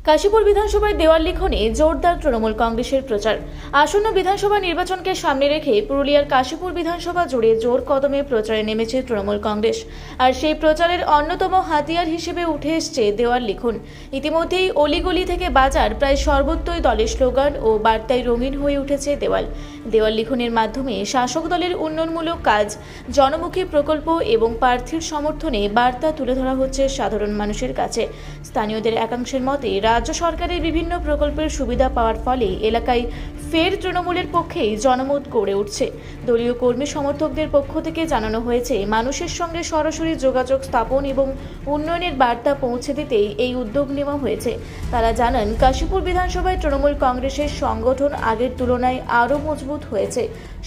কাশীপুর বিধানসভায় দেওয়াল লিখনে জোরদার তৃণমূল কংগ্রেসের প্রচার। আসন্ন বিধানসভা নির্বাচনকে সামনে রেখে পুরুলিয়ার কাশীপুর বিধানসভা জুড়ে জোর কদমে প্রচারে নেমেছে তৃণমূল কংগ্রেস। আর সেই প্রচারের অন্যতম হাতিয়ার হিসেবে উঠে এসছে দেওয়াল লিখন। ইতিমধ্যেই অলিগলি থেকে বাজার প্রায় সর্বত্রই দলের স্লোগান ও বার্তায় রঙিন হয়ে উঠেছে দেওয়াল। দেওয়াল লিখনের মাধ্যমে শাসক দলের উন্নয়নমূলক কাজ, জনমুখী প্রকল্প এবং প্রার্থীর সমর্থনে বার্তা তুলে ধরা হচ্ছে সাধারণ মানুষের কাছে। স্থানীয়দের একাংশের মতে রাজ্য সরকারের বিভিন্ন প্রকল্পের সুবিধা পাওয়ার ফলে এলাকায় ফের তৃণমূলের পক্ষেই জনমত গড়ে উঠছে। দলীয় কর্মী সমর্থকদের পক্ষ থেকে জানানো হয়েছে, মানুষের সঙ্গে সরাসরি যোগাযোগ স্থাপন এবং উন্নয়নের বার্তা পৌঁছে দিতেই এই উদ্যোগ নেওয়া হয়েছে। তারা জানান, কাশীপুর বিধানসভায় তৃণমূল কংগ্রেসের সংগঠন আগের তুলনায় আরও মজবুত হয়েছে।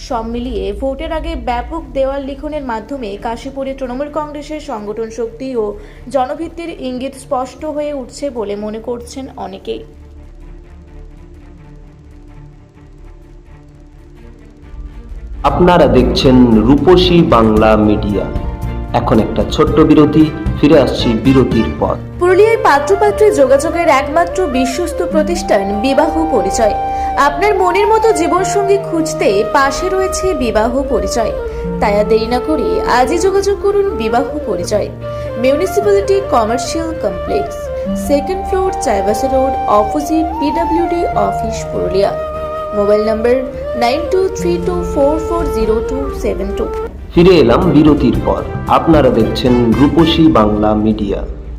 সব মিলিয়ে ভোটের আগে ব্যাপক দেওয়াল লিখনের মাধ্যমে কাশীপুরে তৃণমূল কংগ্রেসের সংগঠন শক্তি ও জনভিত্তির ইঙ্গিত স্পষ্ট হয়ে উঠছে বলে মনে করছেন অনেকেই। আপনারা দেখছেন রূপসী বাংলা মিডিয়া। এখন একটা ছোট্ট বিরতি, ফিরে আসছি বিরতির পর। পুরুলিয়ায় পাত্রপাত্রী যোগাযোগের একমাত্র বিশ্বস্ত প্রতিষ্ঠান বিবাহ পরিচয়। আপনার মনের মতো জীবনসঙ্গী খুঁজতে পাশে রয়েছে বিবাহ পরিচয়। তাই আর দেরি না করে আজই যোগাযোগ করুন বিবাহ পরিচয়। Municipality commercial complex, second floor, Chaibasa road, opposite PWD office, Purulia. Mobile নম্বর 9232440272। ফিরে এলাম বিরতির পর। আপনারা দেখছেন রূপসী বাংলা মিডিয়া।